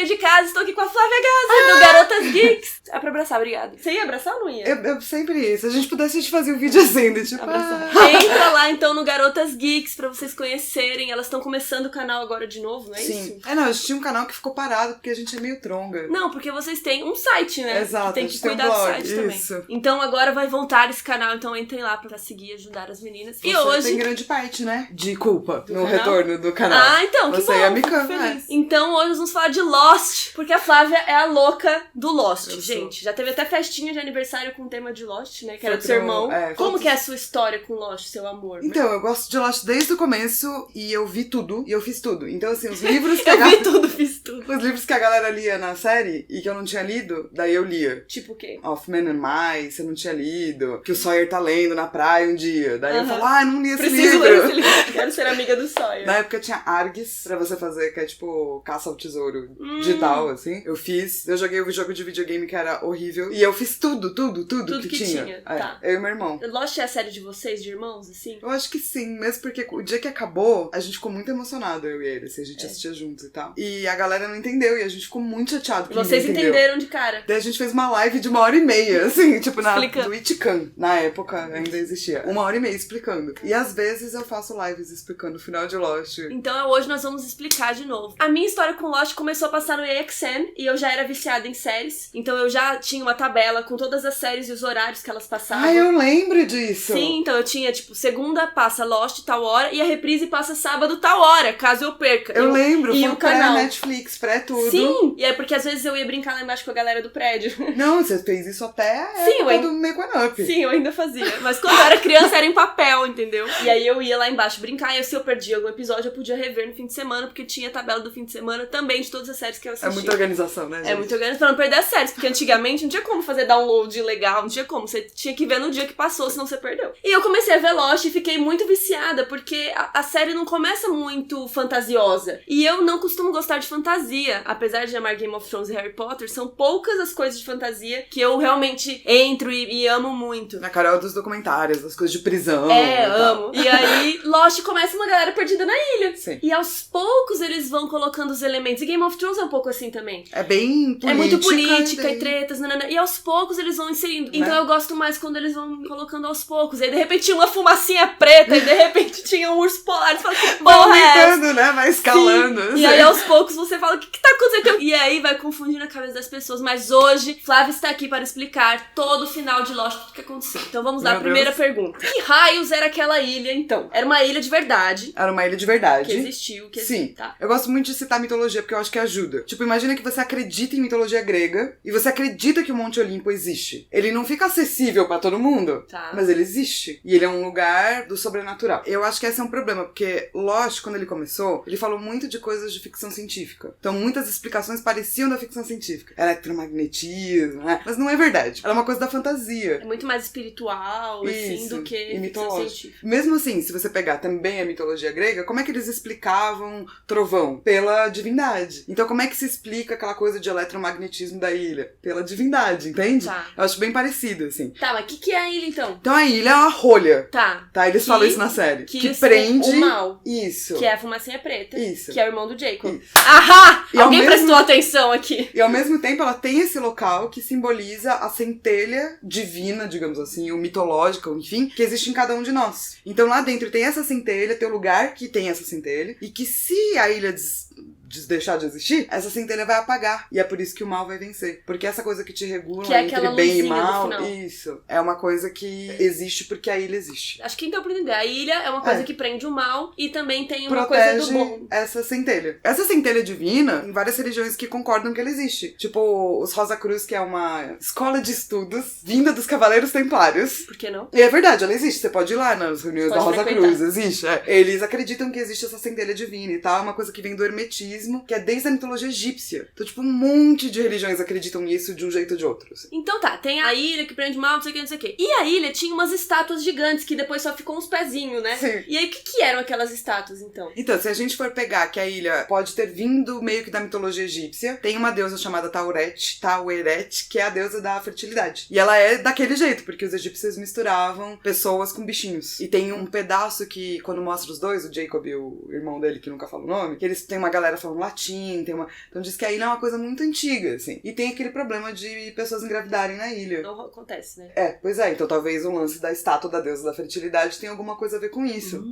sair de casa, estou aqui com a Flávia Gaza, do Garotas Geeks. É pra abraçar, obrigada. Você ia abraçar ou não ia? Eu sempre ia. Se a gente pudesse, a gente fazia um vídeo assim, tipo... Entra lá, então, no Garotas Geeks, pra vocês conhecerem. Elas estão começando o canal agora de novo, não é Sim. isso? Não, a gente tinha um canal que ficou parado, porque a gente é meio tronga. Não, porque vocês têm um site, né? Exato, que tem a que gente tem cuidar um blog, do site isso. também. Então agora vai voltar esse canal, então entrem lá pra seguir e ajudar as meninas. Você E hoje... tem grande parte, né? De culpa no canal? retorno do canal. Ah, então, que Você bom, e a fico Mikan, feliz. Então hoje nós vamos falar de Lost, porque a Flávia é a louca do Lost, gente. Já teve até festinha de aniversário com o tema de Lost, né? Que era do seu irmão. Como que é a sua história com Lost, seu amor? Então, eu gosto de Lost desde o começo e eu vi tudo e eu fiz tudo. Então, assim, os livros que vi tudo, fiz tudo. Os livros que a galera lia na série e que eu não tinha lido, daí eu lia. Tipo o quê? Of Men and Mice, eu não tinha lido. Que o Sawyer tá lendo na praia um dia. Daí eu falo, não li esse livro. Preciso ler esse livro. Quero ser amiga do Sawyer. Na época tinha ARGS pra você fazer, que é tipo caça ao tesouro digital, assim. Eu fiz, eu joguei o jogo de videogame que era horrível. E eu fiz tudo que tinha. Tá. Eu e meu irmão. Lost é a série de vocês, de irmãos, assim? Eu acho que sim, mesmo porque o dia que acabou, a gente ficou muito emocionado, eu e ele, assim, a gente assistia juntos e tal. E a galera não entendeu, e a gente ficou muito chateado que vocês ninguém entenderam de cara. Daí a gente fez uma live de 1h30, assim, tipo, Explicando. do Ichikan. Na época ainda existia. 1h30 explicando. E às vezes eu faço lives explicando o final de Lost. Então hoje nós vamos explicar de novo. A minha história com Lost começou a passar no AXN, e eu já era viciada em séries. Então eu já tinha uma tabela com todas as séries e os horários que elas passavam. Ah, eu lembro disso! Sim, então eu tinha, tipo, segunda passa Lost tal hora, e a reprise passa sábado tal hora, caso eu perca. Eu lembro, e foi o canal. pré-Netflix, pré-tudo. Sim, e é porque às vezes eu ia brincar lá embaixo com a galera do prédio. Não, você fez isso até a época do Make One Up. Sim, eu ainda fazia. Mas quando eu era criança era em papel, entendeu? E aí eu ia lá embaixo brincar, e se eu perdia algum episódio, eu podia rever no fim de semana, porque tinha a tabela do fim de semana também de todas as séries que eu assistia. É muita organização, né, gente? É muita organização pra não perder as séries, porque antigamente não tinha como fazer download legal, não tinha como. Você tinha que ver no dia que passou, senão você perdeu. E eu comecei a ver Lost e fiquei muito viciada, porque a série não começa muito fantasiosa. E eu não costumo gostar de fantasia. Apesar de amar Game of Thrones e Harry Potter, são poucas as coisas de fantasia que eu realmente entro e amo muito. Na Carol dos documentários, das coisas de prisão. Amo. E aí, Lost começa uma galera perdida na ilha. Sim. E aos poucos eles vão colocando os elementos. E Game of Thrones é um pouco assim também. É bem política. É muito política e tretas, nanana. E aos poucos eles vão inserindo. Né? Então eu gosto mais quando eles vão colocando aos poucos. E aí de repente tinha uma fumacinha preta e de repente tinha um urso polar. Você fala, que porra é essa? Né? Vai escalando. Sim. E aí aos poucos você fala, o que tá acontecendo? E aí vai confundindo a cabeça das pessoas. Mas hoje, Flávia está aqui para explicar todo o final de Lost, tudo que aconteceu. Então vamos lá, primeira pergunta. Que raios era aquela ilha, então? Era uma ilha de verdade. Era uma ilha de verdade. Que existiu, que Sim. existe, tá? Eu gosto muito de citar mitologia, porque eu acho que ajuda. Tipo, imagina que você acredita em mitologia grega e você acredita que o Monte Olimpo existe. Ele não fica acessível pra todo mundo, mas ele existe. E ele é um lugar do sobrenatural. Eu acho que esse é um problema, porque Lost, quando ele começou, ele falou muito de coisas de ficção científica. Então, muitas explicações pareciam da ficção científica. Eletromagnetismo, né? Mas não é verdade. Ela é uma coisa da fantasia. É muito mais espiritual, assim, do que ficção científica. Mesmo assim, se você pegar também a mitologia grega, como é que eles explicavam trovão? Pela divindade. Então, como é que se explica aquela coisa de eletromagnetismo da ilha? Pela divindade, entende? Tá. Eu acho bem parecido, assim. Tá, mas o que é a ilha, então? Então, a ilha é uma rolha. Tá. Eles falam isso na série. Que prende... o mal. Isso. Que é a fumacinha preta. Isso. Que é o irmão do Jacob. Isso. Ahá! E alguém prestou atenção aqui. E ao mesmo tempo, ela tem esse local que simboliza a centelha divina, digamos assim, ou mitológica, enfim, que existe em cada um de nós. Então, lá dentro tem essa centelha, tem o lugar que tem essa centelha, e que se a ilha deixar de existir, essa centelha vai apagar. E é por isso que o mal vai vencer. Porque essa coisa que te regula que é entre bem e mal, do final. isso, é uma coisa que existe porque a ilha existe. Acho que então pra entender, a ilha é uma coisa que prende o mal e também tem uma protege coisa do bom. Essa centelha. Essa centelha divina, em várias religiões que concordam que ela existe. Tipo, os Rosa Cruz, que é uma escola de estudos vinda dos Cavaleiros Templários. Por que não? E é verdade, ela existe. Você pode ir lá nas reuniões da Rosa Cruz, existe. Eles acreditam que existe essa centelha divina e tal. É uma coisa que vem do hermetismo, que é desde a mitologia egípcia. Então, tipo, um monte de religiões acreditam nisso de um jeito ou de outro. Assim. Então tá, tem a ilha que prende mal, não sei o que, não sei o que. E a ilha tinha umas estátuas gigantes, que depois só ficou uns pezinhos, né? Sim. E aí, o que eram aquelas estátuas, então? Então, se a gente for pegar que a ilha pode ter vindo meio que da mitologia egípcia, tem uma deusa chamada Taueret, que é a deusa da fertilidade. E ela é daquele jeito, porque os egípcios misturavam pessoas com bichinhos. E tem um pedaço que, quando mostra os dois, o Jacob e o irmão dele, que nunca fala o nome, que eles têm uma galera falando falam latim, então diz que a ilha é uma coisa muito antiga, assim. E tem aquele problema de pessoas engravidarem na ilha. Não acontece, né? Pois é, então talvez o lance da estátua da deusa da fertilidade tenha alguma coisa a ver com isso.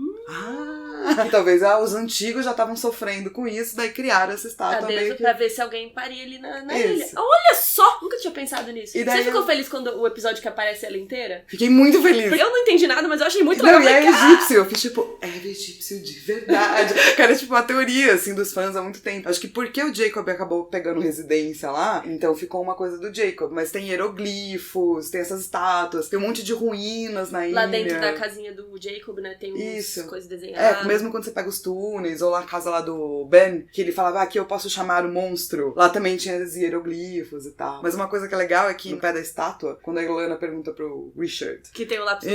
E talvez os antigos já estavam sofrendo com isso, daí criaram essa estátua meio que... Pra ver se alguém paria ali na ilha. Olha só! Nunca tinha pensado nisso. Você ficou feliz quando o episódio que aparece ela inteira? Fiquei muito feliz. Porque eu não entendi nada, mas eu achei muito legal. Não, e é egípcio. Eu fiz tipo, é egípcio de verdade. Cara, é tipo uma teoria, assim, dos fãs há muito tempo. Acho que porque o Jacob acabou pegando residência lá, então ficou uma coisa do Jacob. Mas tem hieroglifos, tem essas estátuas, tem um monte de ruínas na ilha. Lá dentro da casinha do Jacob, né, tem umas coisas desenhadas. Mesmo quando você pega os túneis, ou a casa lá do Ben, que ele falava, aqui eu posso chamar o monstro. Lá também tinha os hieroglifos e tal. Mas uma coisa que é legal é que no pé da estátua, quando a Ilana pergunta pro Richard... Que tem o lápis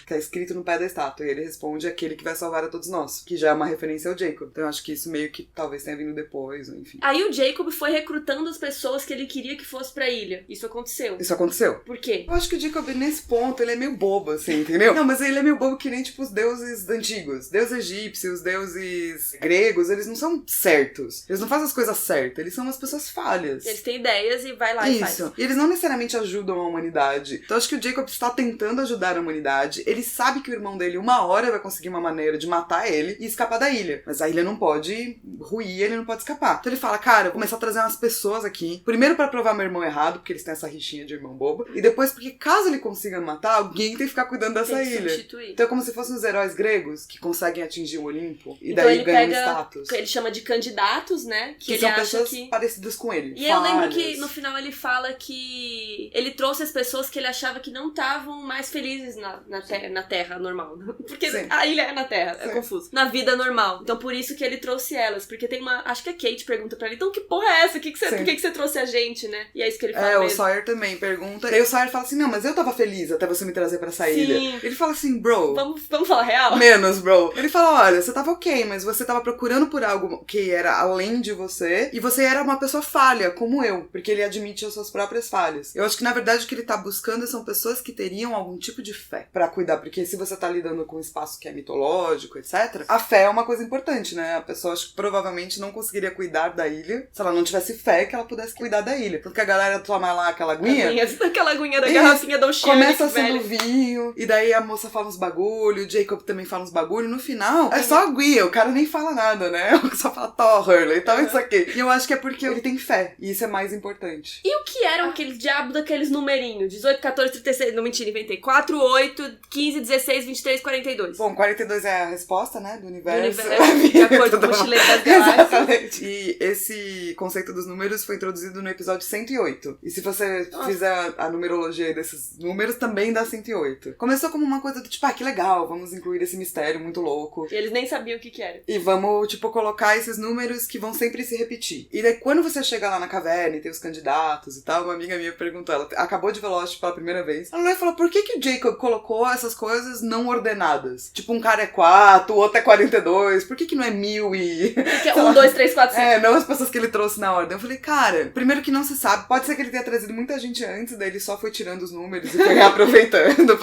que é escrito no pé da estátua. E ele responde aquele que vai salvar a todos nós. Que já é uma referência ao Jacob. Então eu acho que isso meio que talvez tenha vindo depois, ou enfim. Aí o Jacob foi recrutando as pessoas que ele queria que fosse pra ilha. Isso aconteceu. Isso aconteceu. Por quê? Eu acho que o Jacob, nesse ponto, ele é meio bobo, assim, entendeu? Não, mas ele é meio bobo que nem, tipo, os deuses antigos. Deuses egípcios, deuses gregos, eles não são certos. Eles não fazem as coisas certas. Eles são umas pessoas falhas. Eles têm ideias e vai lá e faz. Isso. E eles não necessariamente ajudam a humanidade. Então acho que o Jacob está tentando ajudar a humanidade. Ele sabe que o irmão dele, uma hora, vai conseguir uma maneira de matar ele e escapar da ilha. Mas a ilha não pode ruir, ele não pode escapar. Então ele fala, cara, eu vou começar a trazer umas pessoas aqui. Primeiro pra provar meu irmão errado, porque eles têm essa rixinha de irmão bobo. E depois porque caso ele consiga matar, alguém tem que ficar cuidando dessa ilha. Substituir. Então é como se fossem os heróis gregos que conseguem atingir o Olimpo. E então daí ganham status. Ele chama de candidatos, né? Que ele são acha pessoas que... parecidas com ele. E eu lembro que no final ele fala que ele trouxe as pessoas que ele achava que não estavam mais felizes na Terra normal. Porque a ilha é na Terra, é confuso. Na vida normal. Então por isso que ele trouxe elas. Porque tem uma... Acho que a Kate pergunta pra ele, então que porra é essa? Por que você trouxe a gente, né? E é isso que ele fala mesmo. O Sawyer também pergunta. E aí o Sawyer fala assim, não, mas eu tava feliz até você me trazer pra essa ilha. Ele fala assim, bro... Vamos falar real? Menos, bro. Ele fala, olha, você tava ok, mas você tava procurando por algo que era além de você. E você era uma pessoa falha, como eu. Porque ele admite as suas próprias falhas. Eu acho que, na verdade, o que ele tá buscando são pessoas que teriam algum tipo de fé pra cuidar. Porque se você tá lidando com um espaço que é mitológico, etc., a fé é uma coisa importante, né? A pessoa, acho que provavelmente não conseguiria cuidar da ilha se ela não tivesse fé que ela pudesse cuidar da ilha. Porque a galera toma lá aquela aguinha... Aquela aguinha da garrafinha da Oceanic, começa sendo vinho, e daí a moça fala uns bagulho, o Jacob também fala uns bagulho, no final é só aguinha, o cara nem fala nada, né? Só fala Thor, Hurley e tal, isso aqui. E eu acho que é porque ele tem fé, e isso é mais importante. E o que eram aqueles diabos daqueles numerinhos? 18, 14, 36, não mentira, inventei. 4, 8, 15, 16, 23, 42. Bom, 42 é a resposta, né, do universo. De acordo com o Mochileiro das Galáxias. Exatamente. E esse conceito dos números foi introduzido no episódio 108. E se você fizer a numerologia desses números, também dá 108. Começou como uma coisa do tipo, que legal, vamos incluir esse mistério muito louco. E eles nem sabiam o que era. E vamos, tipo, colocar esses números que vão sempre se repetir. E daí, quando você chega lá na caverna e tem os candidatos e tal, uma amiga minha perguntou, ela acabou de ver Lost pela primeira vez. Ela falou, por que o Jacob colocou essas coisas não ordenadas? Tipo, um cara é 4, o outro é 42, por que não é 1000 e... Porque é 1, 2, 3, 4, 5. Não as pessoas que ele trouxe na ordem. Eu falei, cara, primeiro que não se sabe, pode ser que ele tenha trazido muita gente antes, daí ele só foi tirando os números e foi reaproveitando.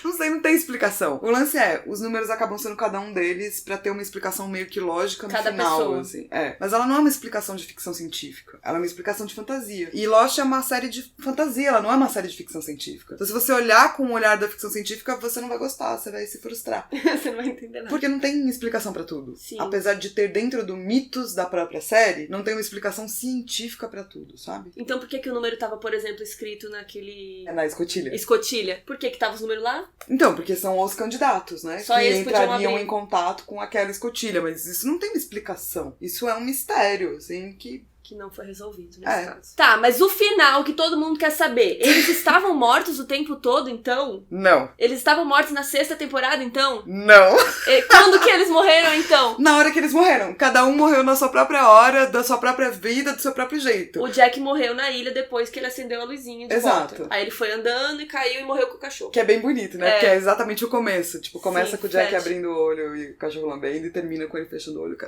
Não sei, não tem explicação. O lance os números acabam sendo cada um deles pra ter uma explicação meio que lógica no cada final, pessoa. Assim. Mas ela não é uma explicação de ficção científica. Ela é uma explicação de fantasia. E Lost é uma série de fantasia, ela não é uma série de ficção científica. Então se você olhar com o olhar da ficção científica, você não vai gostar, você vai se frustrar. Você não vai entender nada. Porque não tem explicação pra tudo. Sim. Apesar de ter dentro do mitos da própria série, não tem uma explicação científica pra tudo, sabe? Então por que o número tava, por exemplo, escrito naquele... Na escotilha. Escotilha. Por que tava os números lá? Então, porque são os candidatos, né? Só que eles entrariam em contato com aquela escotilha. Mas isso não tem uma explicação. Isso é um mistério, assim, que não foi resolvido nesse caso. Tá, mas o final que todo mundo quer saber. Eles estavam mortos o tempo todo, então? Não. Eles estavam mortos na 6ª temporada, então? Não. Quando que eles morreram, então? Na hora que eles morreram. Cada um morreu na sua própria hora, da sua própria vida, do seu próprio jeito. O Jack morreu na ilha depois que ele acendeu a luzinha de volta. Aí ele foi andando e caiu e morreu com o cachorro. Que é bem bonito, né? Porque é exatamente o começo. Tipo, começa com o Jack flat. abrindo o olho e o cachorro lambendo e termina com ele fechando o olho.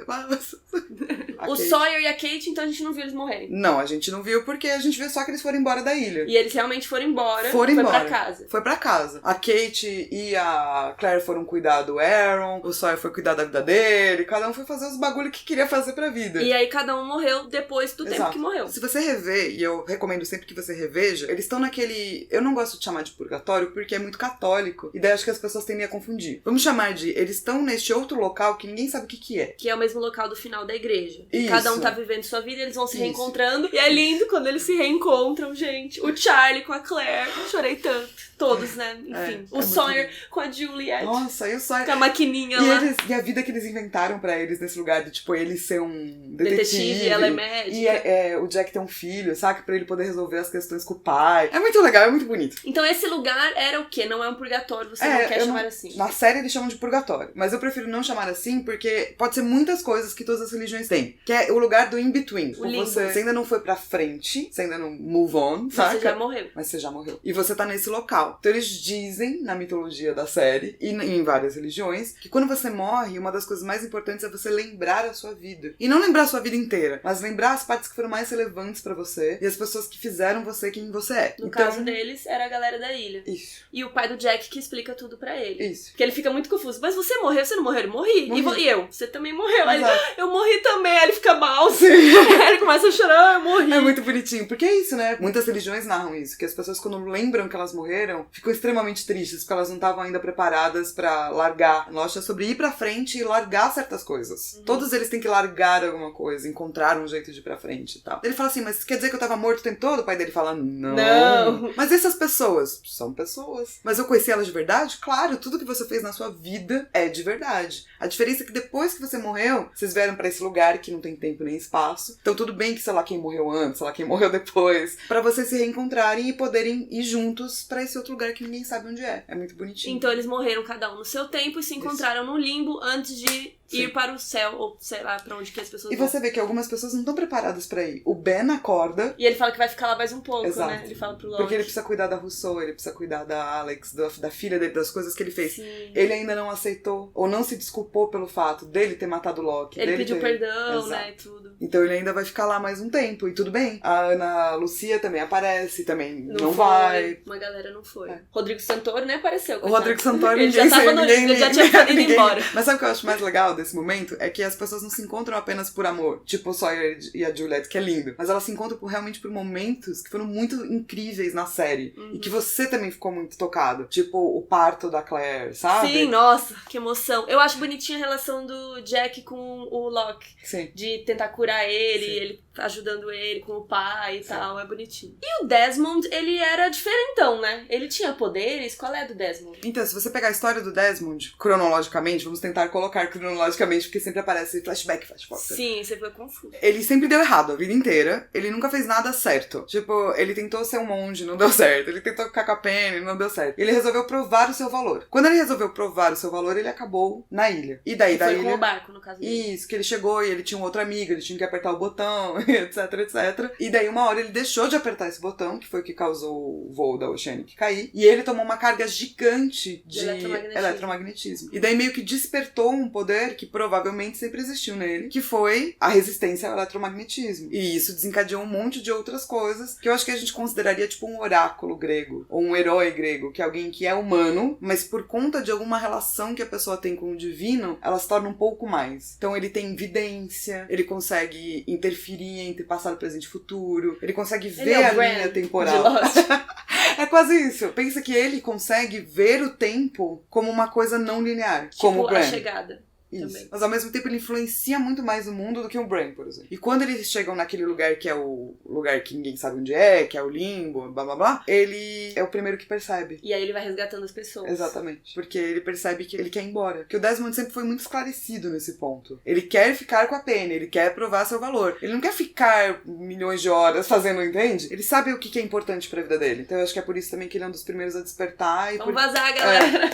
O Sawyer e a Kate, então a gente gente não viu eles morrerem. Não, a gente não viu porque a gente viu só que eles foram embora da ilha. E eles realmente foram embora. Foi pra casa. Foi pra casa. A Kate e a Claire foram cuidar do Aaron, o Sawyer foi cuidar da vida dele, cada um foi fazer os bagulho que queria fazer pra vida. E aí cada um morreu depois do tempo que morreu. Se você rever, e eu recomendo sempre que você reveja, eles estão naquele... Eu não gosto de chamar de purgatório porque é muito católico, e daí acho que as pessoas tendem a confundir. Vamos chamar de... Eles estão neste outro local que ninguém sabe o que é. Que é o mesmo local do final da igreja. Isso. Cada um tá vivendo sua vida, eles vão se reencontrando. E é lindo quando eles se reencontram, gente. O Charlie com a Claire. Eu chorei tanto. Todos, né? Enfim. O Sawyer com a Juliet. Nossa, e o Sawyer... Com a maquininha lá. E a vida que eles inventaram pra eles nesse lugar, de tipo, ele ser um detetive. Ela é médica. E o Jack ter um filho, sabe? Pra ele poder resolver as questões com o pai. É muito legal, é muito bonito. Então esse lugar era o quê? Não é um purgatório, você não quer chamar assim. Na série eles chamam de purgatório. Mas eu prefiro não chamar assim porque pode ser muitas coisas que todas as religiões têm. Que é o lugar do in-between. Você ainda não foi pra frente, você ainda não move on, saca? Você já morreu. Mas você já morreu. E você tá nesse local. Então eles dizem, na mitologia da série, e em várias religiões, que quando você morre, uma das coisas mais importantes é você lembrar a sua vida. E não lembrar a sua vida inteira, mas lembrar as partes que foram mais relevantes pra você e as pessoas que fizeram você quem você é. No caso deles, era a galera da ilha. Isso. E o pai do Jack que explica tudo pra ele. Isso. Porque ele fica muito confuso. Mas você morreu? Você não morreu? Ele morri. E eu? Você também morreu. Aí ele, eu morri também. Aí ele fica mal. Sim. Aí ele começa a chorar. Eu morri. É muito bonitinho. Porque é isso, né? Muitas religiões narram isso. Que as pessoas, quando lembram que elas morreram, ficam extremamente tristes. Porque elas não estavam ainda preparadas pra largar. Nossa, é sobre ir pra frente e largar certas coisas. Uhum. Todos eles têm que largar alguma coisa. Encontrar um jeito de ir pra frente e tal. Ele fala assim, mas quer dizer que eu tava morto o tempo todo? O pai dele fala, não. Mas essas pessoas são pessoas. Mas eu conheci elas de verdade? Claro, tudo que você fez na sua vida é de verdade. A diferença é que depois que você morreu, vocês vieram pra esse lugar que não tem tempo nem espaço. Então tudo bem que, sei lá, quem morreu antes, sei lá, quem morreu depois. Pra vocês se reencontrarem e poderem ir juntos pra esse outro lugar que ninguém sabe onde é. É muito bonitinho. Então eles morreram cada um no seu tempo e se encontraram no limbo antes de ir para o céu, ou sei lá, pra onde que as pessoas vão. E você vê que algumas pessoas não estão preparadas pra ir. O Ben acorda. E ele fala que vai ficar lá mais um pouco, Exato. né? Ele fala pro Locke. Porque ele precisa cuidar da Rousseau, ele precisa cuidar da Alex, da filha dele, das coisas que ele fez. Sim. Ele ainda não aceitou, ou não se desculpou pelo fato dele ter matado o Locke. Ele pediu perdão, né, e tudo. Então ele ainda vai ficar lá mais um tempo, e tudo bem. A Ana Lucia também aparece, também não vai. Uma galera não foi. Rodrigo Santoro nem apareceu. O Rodrigo Santoro, ele já tava ele já tinha ido embora. Mas sabe o que eu acho mais legal desse momento? É que as pessoas não se encontram apenas por amor. Tipo o Sawyer e a Juliet, que é lindo. Mas elas se encontram realmente por momentos que foram muito incríveis na série. Uhum. E que você também ficou muito tocado. Tipo o parto da Claire, sabe? Sim, nossa, que emoção. Eu acho bonitinha a relação do Jack com o Locke. Sim. De tentar curar ele, ele ajudando ele com o pai e tal. É bonitinho. E o Desmond, ele era diferentão, né? Ele tinha poderes. Qual é do Desmond? Então, se você pegar a história do Desmond, cronologicamente, vamos tentar colocar cronologicamente, porque sempre aparece flashback, flashback. Sim, você foi confuso. Ele sempre deu errado a vida inteira. Ele nunca fez nada certo. Tipo, ele tentou ser um monge, não deu certo. Ele tentou ficar com a Penny, não deu certo. Ele resolveu provar o seu valor. Quando ele resolveu provar o seu valor, ele acabou na ilha. E daí da ilha... Foi com o barco, no caso dele. Isso, que ele chegou e ele tinha um outro amigo, ele tinha que apertar o botão, etc, etc. E daí uma hora ele deixou de apertar esse botão, que foi o que causou o voo da Oceanic cair. E ele tomou uma carga gigante de eletromagnetismo. E daí meio que despertou um poder que provavelmente sempre existiu nele, que foi a resistência ao eletromagnetismo. E isso desencadeou um monte de outras coisas que eu acho que a gente consideraria tipo um oráculo grego, ou um herói grego, que é alguém que é humano, mas por conta de alguma relação que a pessoa tem com o divino, ela se torna um pouco mais. Então ele tem vidência, ele consegue interferir entre passado, presente e futuro, ele consegue ver a linha temporal. É quase isso. Pensa que ele consegue ver o tempo como uma coisa não linear. Tipo como o Bran. A Chegada. Isso. Também. Mas ao mesmo tempo ele influencia muito mais o mundo do que o Bran, por exemplo. E quando eles chegam naquele lugar que é o lugar que ninguém sabe onde é, que é o limbo, blá blá blá, ele é o primeiro que percebe. E aí ele vai resgatando as pessoas. Exatamente. Porque ele percebe que ele quer ir embora. Porque o Desmond sempre foi muito esclarecido nesse ponto. Ele quer ficar com a Penny, ele quer provar seu valor. Ele não quer ficar milhões de horas fazendo, entende? Ele sabe o que é importante pra vida dele. Então eu acho que é por isso também que ele é um dos primeiros a despertar. Vamos vazar, galera!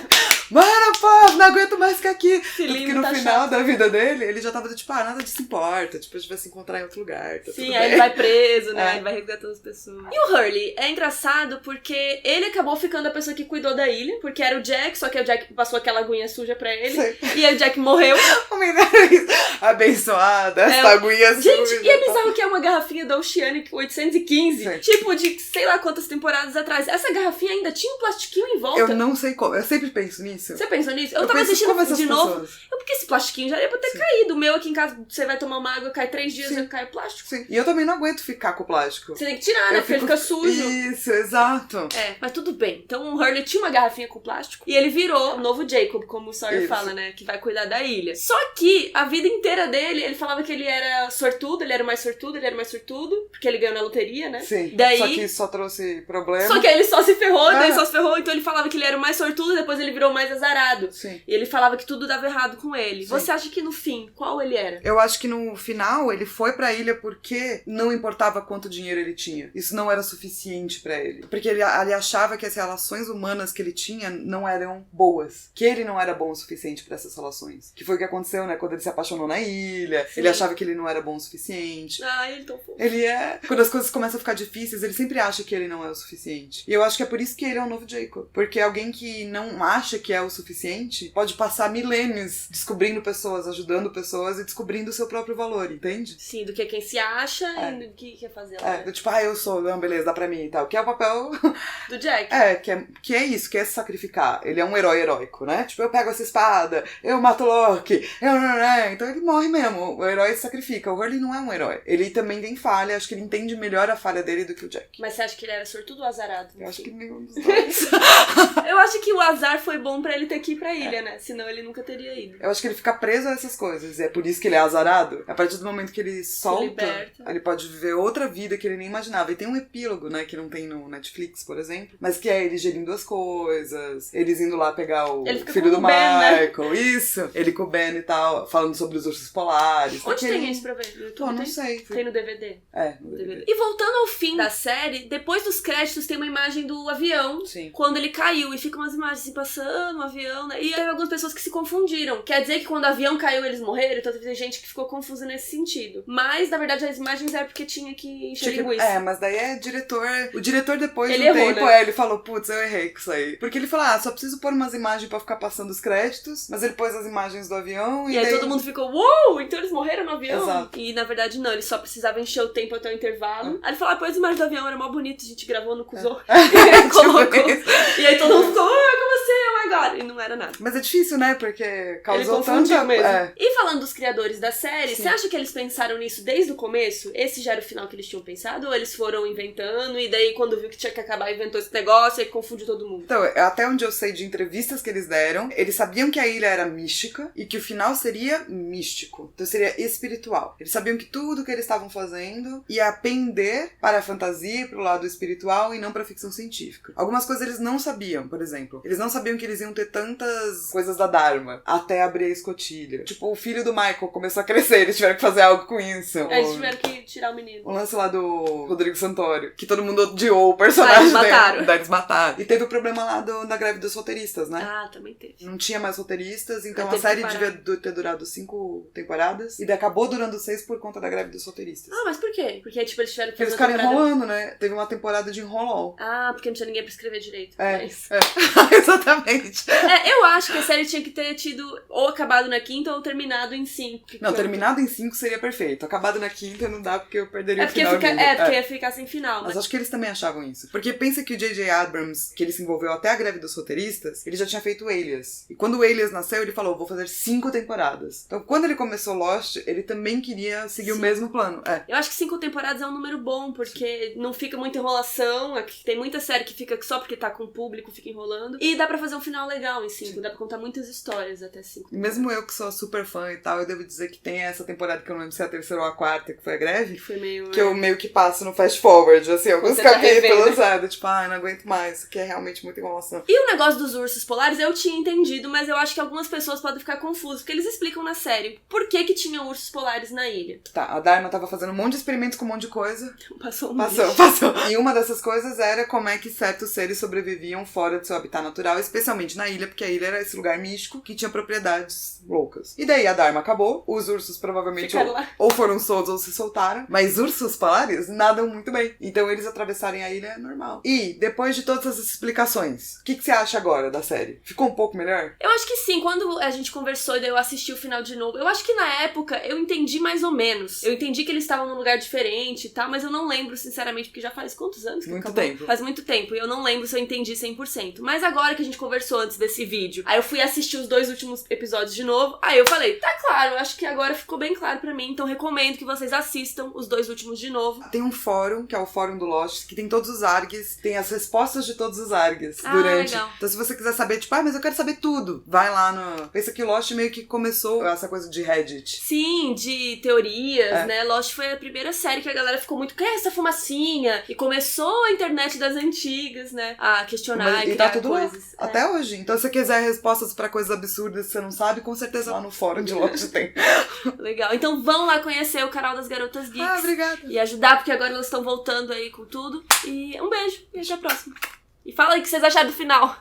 mano, pô, não aguento mais ficar aqui. Filhinho porque no tá final chato. da vida dele, ele já tava tipo, nada disso importa. Tipo, a gente vai se encontrar em outro lugar. Tá Sim, aí ele vai preso, né? Ele vai resgatando as pessoas. E o Hurley é engraçado porque ele acabou ficando a pessoa que cuidou da ilha, porque era o Jack, só que o Jack passou aquela aguinha suja pra ele. Sim. E aí o Jack morreu. O melhor é isso. Abençoada, essa aguinha suja. Gente, e é bizarro que é uma garrafinha da Oceanic 815. Sim. Tipo, de sei lá quantas temporadas atrás. Essa garrafinha ainda tinha um plastiquinho em volta. Eu não sei como. Eu sempre penso nisso. Você pensou nisso? Eu tava assistindo de novo. Porque esse plastiquinho já ia pra ter caído. O meu aqui em casa, você vai tomar uma água, cai 3 dias, já cai o plástico. Sim. E eu também não aguento ficar com o plástico. Você tem que tirar, né? Porque ele fica sujo. Isso, exato. Mas tudo bem. Então o Hurley tinha uma garrafinha com plástico e ele virou o novo Jacob, como o Sawyer fala, né? Que vai cuidar da ilha. Só que a vida inteira dele, ele falava que ele era sortudo, ele era o mais sortudo, porque ele ganhou na loteria, né? Sim. Daí, só que isso só trouxe problema. Só que aí ele só se ferrou, daí só se ferrou, então ele falava que ele era o mais sortudo, depois ele virou o mais azarado. Sim. E ele falava que tudo dava errado com ele. Sim. Você acha que no fim, qual ele era? Eu acho que no final ele foi pra ilha porque não importava quanto dinheiro ele tinha. Isso não era suficiente pra ele. Porque ele achava que as relações humanas que ele tinha não eram boas. Que ele não era bom o suficiente pra essas relações. Que foi o que aconteceu, né? Quando ele se apaixonou na ilha. Sim. Ele achava que ele não era bom o suficiente. Ele tão fofo. Ele é... Quando as coisas começam a ficar difíceis, ele sempre acha que ele não é o suficiente. E eu acho que é por isso que ele é um novo Jacob. Porque alguém que não acha que é o suficiente pode passar milênios descobrindo pessoas, ajudando pessoas e descobrindo o seu próprio valor, entende? Sim, do que quem se acha e do que quer fazer lá. Do tipo, eu sou, não, beleza, dá pra mim e tal. Que é o papel... do Jack. Que é isso, que é se sacrificar. Ele é um herói heróico, né? Tipo, eu pego essa espada, eu mato o Loki, então ele morre mesmo. O herói se sacrifica. O Hurley não é um herói. Ele também tem falha, acho que ele entende melhor a falha dele do que o Jack. Mas você acha que ele era sortudo ou azarado? Eu acho que nenhum dos dois. Eu acho que o azar foi bom pra ele ter que ir pra ilha, né? Senão ele nunca teria ido. Eu acho que ele fica preso a essas coisas. E é por isso que ele é azarado. A partir do momento que ele solta, ele pode viver outra vida que ele nem imaginava. E tem um epílogo, né? Que não tem no Netflix, por exemplo. Mas que é ele gerindo as coisas. Eles indo lá pegar o filho do Michael. Né? Isso. Ele com o Ben e tal. Falando sobre os ursos polares. Onde tem isso pra ver? No YouTube? Não sei. Tem no DVD? No DVD. E voltando ao fim da série, depois dos créditos tem uma imagem do avião. Sim. Quando ele caiu. E ficam umas imagens assim passando, um avião, né? E aí algumas pessoas que se confundiram. Quer dizer que quando o avião caiu eles morreram? Então teve gente que ficou confusa nesse sentido. Mas, na verdade, as imagens eram porque tinha que encher linguiça. Mas daí é diretor... O diretor depois ele do errou, tempo, né? Ele falou, putz, eu errei com isso aí. Porque ele falou, só preciso pôr umas imagens pra ficar passando os créditos. Mas ele pôs as imagens do avião e aí todo mundo ficou, uou, então eles morreram no avião? Exato. E na verdade não, ele só precisava encher o tempo até o intervalo. Aí ele falou, põe as imagens do avião, era mó bonito, a gente gravou no Cusô. Colocou. E aí todo mundo ficou, como assim, oh my god. E não era nada. Mas é difícil, né? Porque causou tanta... mesmo. É. E falando dos criadores da série, você acha que eles pensaram nisso desde o começo? Esse já era o final que eles tinham pensado? Ou eles foram inventando e daí quando viu que tinha que acabar inventou esse negócio e confundiu todo mundo? Então, até onde eu sei de entrevistas que eles deram, eles sabiam que a ilha era mística e que o final seria místico. Então seria espiritual. Eles sabiam que tudo que eles estavam fazendo ia pender para a fantasia, para o lado espiritual e não para a ficção científica. Algumas coisas eles não sabiam, por exemplo. Eles não sabiam que eles iam ter tantas coisas da Dharma até abrir a escotilha. Tipo, o filho do Michael começou a crescer, eles tiveram que fazer algo com isso. Eles tiveram que tirar o menino. O lance lá do Rodrigo Santoro, que todo mundo odiou o personagem dele. Daí eles mataram. E teve o problema lá da greve dos roteiristas, né? Também teve. Não tinha mais roteiristas, então a série devia ter durado 5 temporadas. E daí acabou durando 6 por conta da greve dos roteiristas. Mas por quê? Porque, tipo, eles tiveram que fazer eles ficaram enrolando, né? Teve uma temporada de enrolol. Porque não tinha ninguém pra escrever direito. Exatamente. Eu acho que a série tinha que ter tido ou acabado na 5ª ou terminado em 5. Não, terminado em 5 seria perfeito. Acabado na 5ª não dá porque eu perderia o final. Porque ia ficar sem final. Mas acho que eles também achavam isso. Porque pensa que o J.J. Abrams, que ele se envolveu até a greve dos roteiristas, ele já tinha feito o Alias. E quando o Alias nasceu, ele falou, vou fazer 5 temporadas. Então, quando ele começou Lost, ele também queria seguir o mesmo plano. Eu acho que 5 temporadas é um número bom, porque não fica muita enrolação. Tem muita série que fica só porque tá com o público, fica enrolando. E dá pra fazer um final legal em 5. Dá pra contar muitas histórias até 5. Mesmo eu que sou super fã e tal, eu devo dizer que tem essa temporada que eu não lembro se é a 3ª ou a 4ª, que foi a greve. Que foi meio... Que eu meio que passo no fast forward, assim, alguns capítulos, sabe? Tipo, não aguento mais, que é realmente muita enrolação. E o negócio dos ursos polares eu tinha entendido, mas eu acho que algumas pessoas podem ficar confusas, porque eles explicam na série por que tinha ursos polares na ilha. A Dharma tava fazendo um monte de experimentos com um monte de coisa. Passou. E uma dessas coisas era como é que certos seres sobreviviam fora do seu habitat natural, especialmente especialmente na ilha, porque a ilha era esse lugar místico que tinha propriedades loucas. E daí a Dharma acabou, os ursos provavelmente ou foram soltos ou se soltaram, mas ursos polares nadam muito bem. Então eles atravessarem a ilha é normal. E, depois de todas essas explicações, o que você acha agora da série? Ficou um pouco melhor? Eu acho que sim, quando a gente conversou e daí eu assisti o final de novo, eu acho que na época eu entendi mais ou menos. Eu entendi que eles estavam num lugar diferente e tal, mas eu não lembro, sinceramente, porque já faz quantos anos que muito acabou? Tempo. Faz muito tempo, e eu não lembro se eu entendi 100%. Mas agora que a gente conversou antes desse vídeo, aí eu fui assistir os 2 últimos episódios de novo, aí eu falei, tá claro, eu acho que agora ficou bem claro pra mim, então recomendo que vocês assistam os 2 últimos de novo. Tem um fórum, que é o fórum do Lost, que tem todos os ARGs, tem as respostas de todos os ARGs durante. Legal. Então se você quiser saber, tipo, mas eu quero saber tudo, vai lá no... Pensa que o Lost meio que começou essa coisa de Reddit. Sim, de teorias, né? Lost foi a primeira série que a galera ficou muito, que é essa fumacinha? E começou a internet das antigas, né? A questionar e criar tá tudo coisas. Lá, até hoje. Então se você quiser respostas pra coisas absurdas que você não sabe, com certeza lá no fórum de Lost tem. Legal. Então vão lá conhecer o canal das Garotas Geeks. Obrigada. E ajudar, porque agora elas estão voltando aí com tudo. E um beijo e até a próxima. E fala aí o que vocês acharam do final.